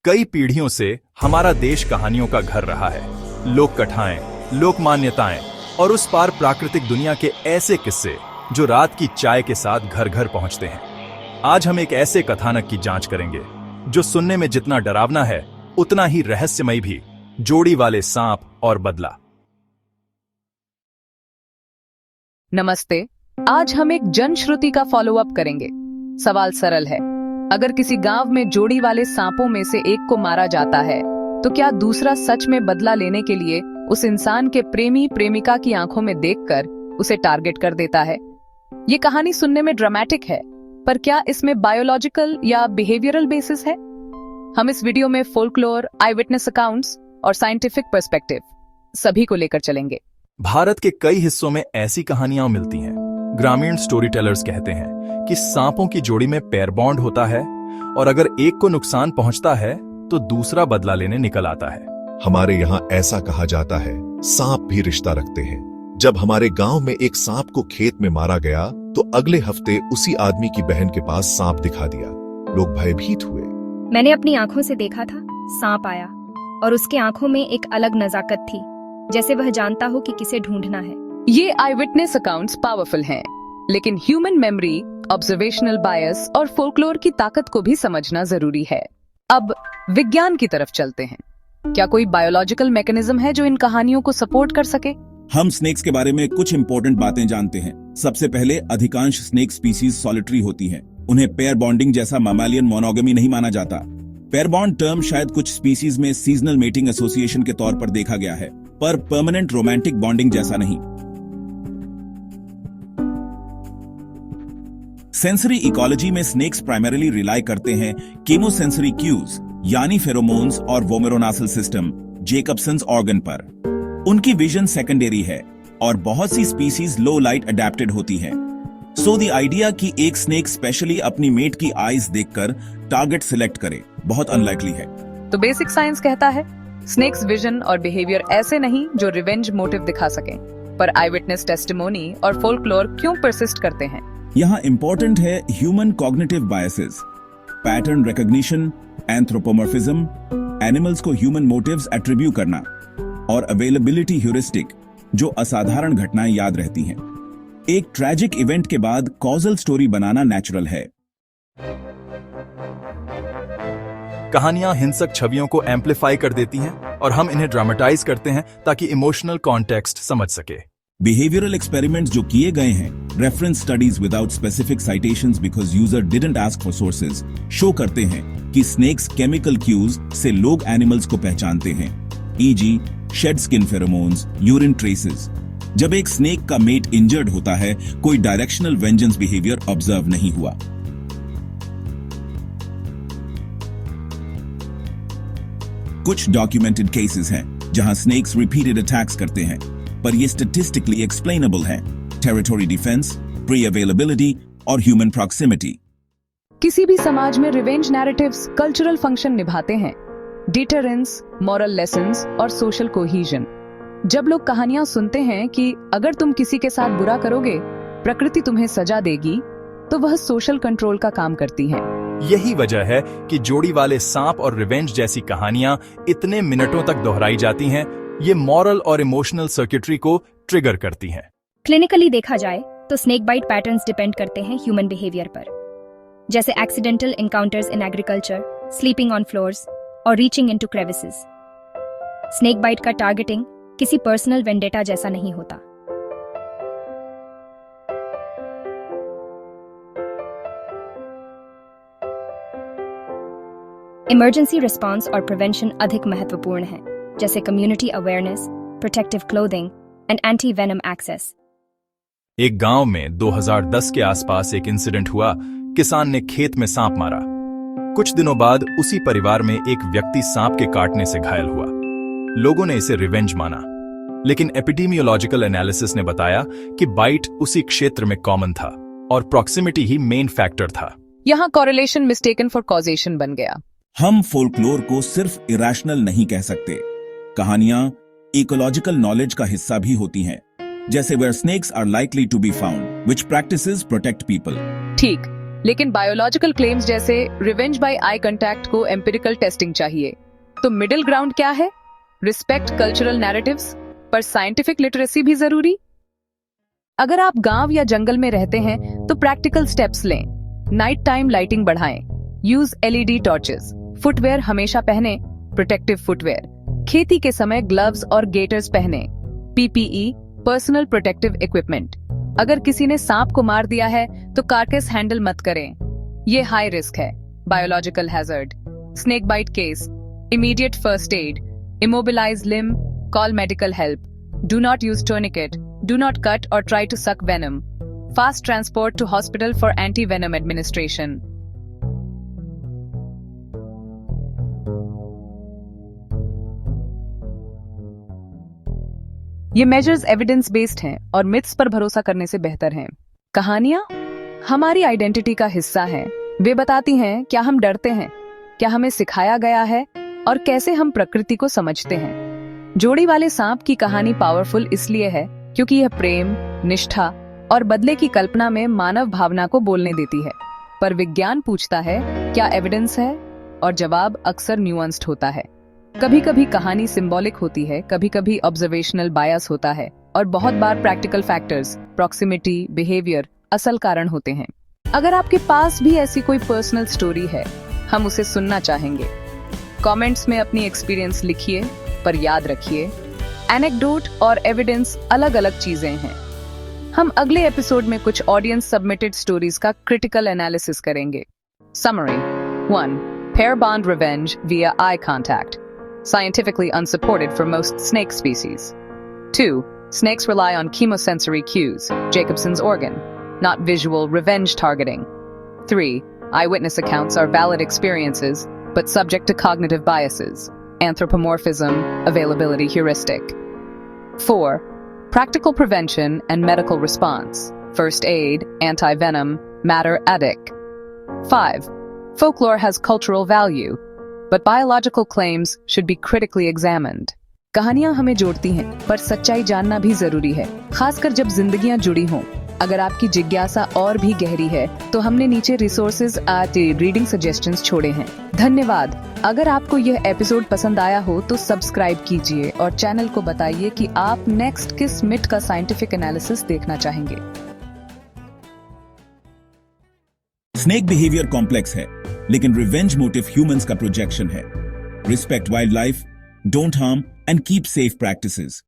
कई पीढ़ियों से हमारा देश कहानियों का घर रहा है। लोक कथाएं, लोक मान्यताएं और उस पार प्राकृतिक दुनिया के ऐसे किस्से जो रात की चाय के साथ घर घर पहुंचते हैं। आज हम एक ऐसे कथानक की जांच करेंगे जो सुनने में जितना डरावना है उतना ही रहस्यमय भी। जोड़ी वाले सांप और बदला। नमस्ते। आज हम एक जनश्रुति का फॉलोअप करेंगे। सवाल सरल है, अगर किसी गांव में जोड़ी वाले सांपों में से एक को मारा जाता है तो क्या दूसरा सच में बदला लेने के लिए उस इंसान के प्रेमी प्रेमिका की आंखों में देखकर उसे टारगेट कर देता है? ये कहानी सुनने में ड्रामेटिक है, पर क्या इसमें बायोलॉजिकल या बिहेवियरल बेसिस है? हम इस वीडियो में फोल्कलोर, आई विटनेस अकाउंट्स और साइंटिफिक पर्सपेक्टिव सभी को लेकर चलेंगे। भारत के कई हिस्सों में ऐसी कहानियां मिलती हैं। ग्रामीण स्टोरी टेलर्स कहते हैं कि सांपों की जोड़ी में पेयर बॉन्ड होता है और अगर एक को नुकसान पहुंचता है तो दूसरा बदला लेने निकल आता है। हमारे यहाँ ऐसा कहा जाता है, सांप भी रिश्ता रखते हैं। जब हमारे गांव में एक सांप को खेत में मारा गया तो अगले हफ्ते उसी आदमी की बहन के पास सांप दिखा दिया। लोग भयभीत हुए। मैंने अपनी आंखों से देखा था, सांप आया और उसके आंखों में एक अलग नजाकत थी, जैसे वह जानता हो कि किसे ढूंढना है। ये आई विटनेस अकाउंट्स पावरफुल हैं, लेकिन ह्यूमन मेमोरी, ऑब्जर्वेशनल बायस और फोल्कलोर की ताकत को भी समझना जरूरी है। अब विज्ञान की तरफ चलते हैं। क्या कोई बायोलॉजिकल मैकेनिज्म है जो इन कहानियों को सपोर्ट कर सके? हम स्नेक्स के बारे में कुछ इंपॉर्टेंट बातें जानते हैं। सबसे पहले, अधिकांश स्नेक स्पीसीज सॉलिटरी होती हैं। उन्हें पेयर बॉन्डिंग जैसा मैमालियन मोनोगमी नहीं माना जाता। पेयर बॉन्ड टर्म शायद कुछ स्पीसीज में सीजनल मेटिंग एसोसिएशन के तौर पर देखा गया है, पर परमानेंट रोमांटिक बॉन्डिंग जैसा नहीं। सेंसरी इकोलॉजी में स्नेक्स प्राइमरीली रिलाई करते हैं केमोसेंसरी क्यूज यानी फेरोमोन्स और वोमेरोनासल सिस्टम, जेकबसन्स ऑर्गन पर। उनकी विजन सेकेंडरी है और बहुत सी स्पीसीज लो लाइट अडेप्टेड होती है। सो द आइडिया कि एक स्नेक स्पेशली अपनी मेट की आईज देखकर टारगेट सिलेक्ट करे बहुत अनलाइकली है। तो बेसिक साइंस कहता है स्नेक्स विजन और बिहेवियर ऐसे नहीं जो रिवेंज मोटिव दिखा सकें, पर आई विटनेस टेस्टिमोनी और फोल्कलोर क्यों परसिस्ट करते हैं? यहाँ इंपॉर्टेंट है human cognitive biases, pattern recognition, anthropomorphism, animals को ह्यूमन मोटिव्स एट्रीब्यूट करना और अवेलेबिलिटी ह्यूरिस्टिक, जो असाधारण घटनाएं याद रहती हैं। एक ट्रैजिक इवेंट के बाद कॉजल स्टोरी बनाना नेचुरल है। कहानियां हिंसक छवियों को एम्पलीफाई कर देती हैं और हम इन्हें ड्रामेटाइज करते हैं ताकि इमोशनल कॉन्टेक्स्ट समझ सके। बिहेवियरल एक्सपेरिमेंट्स जो किए गए हैं, reference studies without specific citations because user didn't ask for sources, show करते हैं कि स्नेक्स केमिकल क्यूज से लोग एनिमल्स को पहचानते हैं, EG shed skin pheromones, urine traces. जब एक स्नेक का मेट इंजर्ड होता है, कोई डायरेक्शनल वेंजेंस बिहेवियर ऑब्जर्व नहीं हुआ। कुछ डॉक्यूमेंटेड केसेस हैं जहां स्नेक्स रिपीटेड अटैक्स करते हैं, पर ये स्टैटिस्टिकली एक्सप्लेनेबल है। टेरिटरी डिफेंस, प्री अवेलेबिलिटी और ह्यूमन प्रॉक्सिमिटी। किसी भी समाज में रिवेंज नैरेटिव्स कल्चरल फंक्शन निभाते हैं, डिटरेंस, मॉरल लेसन्स और सोशल कोहीजन। जब लोग कहानियां सुनते हैं कि अगर तुम किसी के साथ बुरा करोगे प्रकृति तुम्हें सजा देगी, तो वह सोशल कंट्रोल का काम करती हैं। यही वजह है कि जोड़ी वाले सांप और रिवेंज जैसी कहानियां इतने मिनटों तक दोहराई जाती हैं। ये मॉरल और इमोशनल सर्किटरी को ट्रिगर करती हैं। क्लिनिकली देखा जाए तो स्नेक बाइट पैटर्न्स डिपेंड करते हैं ह्यूमन बिहेवियर पर, जैसे accidental encounters in agriculture, sleeping on floors और reaching into crevices. Snake bite का टारगेटिंग किसी पर्सनल वेंडेटा जैसा नहीं होता। इमरजेंसी रिस्पांस और प्रिवेंशन अधिक महत्वपूर्ण है, जैसे community awareness, protective clothing and anti venom access. एक गांव में 2010 के आसपास एक इंसिडेंट हुआ। किसान ने खेत में सांप मारा। कुछ दिनों बाद उसी परिवार में एक व्यक्ति सांप के काटने से घायल हुआ। लोगों ने इसे रिवेंज माना, लेकिन एपिडेमियोलॉजिकल एनालिसिस ने बताया कि बाइट उसी क्षेत्र में कॉमन था और प्रॉक्सिमिटी ही मेन फैक्टर था। यहाँ कॉरिलेशन मिस्टेकन फॉर कॉजेशन बन गया। हम फोल्कलोर को सिर्फ इरेशनल नहीं कह सकते। कहानियां इकोलॉजिकल नॉलेज का हिस्सा भी होती हैं, जैसे where snakes are likely to be found, which practices protect people. ठीक, लेकिन बायोलॉजिकल क्लेम्स जैसे रिवेंज बाय आई कांटेक्ट को एम्पिरिकल टेस्टिंग चाहिए। तो मिडिल ग्राउंड क्या है? रिस्पेक्ट कल्चरल नैरेटिव्स पर साइंटिफिक लिटरेसी भी जरूरी। अगर आप गांव या जंगल में रहते हैं तो प्रैक्टिकल स्टेप्स लें। नाइट टाइम लाइटिंग बढ़ाएं, यूज LED टॉर्चेस, फुटवेयर हमेशा पहने, प्रोटेक्टिव फुटवेयर, खेती के समय ग्लव्स और गेटर्स पहने, PPE पर्सनल प्रोटेक्टिव इक्विपमेंट। अगर किसी ने सांप को मार दिया है तो कार्केस हैंडल मत करें, ये हाई रिस्क है। Biological hazard, snake bite case, immediate first aid, immobilise limb, call medical help, do not use tourniquet, do not cut और try to suck venom, fast transport to hospital for anti venom administration. ये measures evidence based हैं और myths पर भरोसा करने से बेहतर हैं। कहानियां हमारी आइडेंटिटी का हिस्सा हैं। वे बताती हैं क्या हम डरते हैं, क्या हमें सिखाया गया है और कैसे हम प्रकृति को समझते हैं। जोड़ी वाले सांप की कहानी पावरफुल इसलिए है क्योंकि यह प्रेम, निष्ठा और बदले की कल्पना में मानव भावना को बोलने देती है। पर विज्ञान पूछता है क्या एविडेंस है, और जवाब अक्सर न्यूअंस्ड होता है। कभी कभी कहानी सिंबॉलिक होती है, कभी कभी ऑब्जर्वेशनल बायस होता है और बहुत बार प्रैक्टिकल फैक्टर्स, प्रॉक्सिमिटी, बिहेवियर असल कारण होते हैं। अगर आपके पास भी ऐसी कोई पर्सनल स्टोरी है, हम उसे सुनना चाहेंगे। कमेंट्स में अपनी एक्सपीरियंस लिखिए, पर याद रखिए एनेक्डोट और एविडेंस अलग अलग चीजें हैं। हम अगले एपिसोड में कुछ ऑडियंस सबमिटेड स्टोरीज का क्रिटिकल एनालिसिस करेंगे। Summary 1. Pair bond revenge via eye contact. Scientifically unsupported for most snake species. 2. Snakes rely on chemosensory cues, Jacobson's organ, not visual revenge targeting. 3. Eyewitness accounts are valid experiences, but subject to cognitive biases, anthropomorphism, availability heuristic. 4. Practical prevention and medical response, first aid, anti-venom, matter adic. 5. Folklore has cultural value, but biological claims should be critically examined. कहानियां हमें जोड़ती हैं, पर सच्चाई जानना भी जरूरी है, खासकर जब जिंदगियां जुड़ी हों। अगर आपकी जिज्ञासा और भी गहरी है, तो हमने नीचे रिसोर्सेज रीडिंग सजेशंस छोड़े हैं। धन्यवाद। अगर आपको यह एपिसोड पसंद आया हो तो सब्सक्राइब कीजिए और चैनल को बताइए कि आप नेक्स्ट किस मिथ का साइंटिफिक एनालिसिस देखना चाहेंगे। स्नेक बिहेवियर कॉम्प्लेक्स है, लेकिन रिवेंज मोटिव ह्यूमंस का प्रोजेक्शन है। Respect wild life, don't harm and keep safe practices.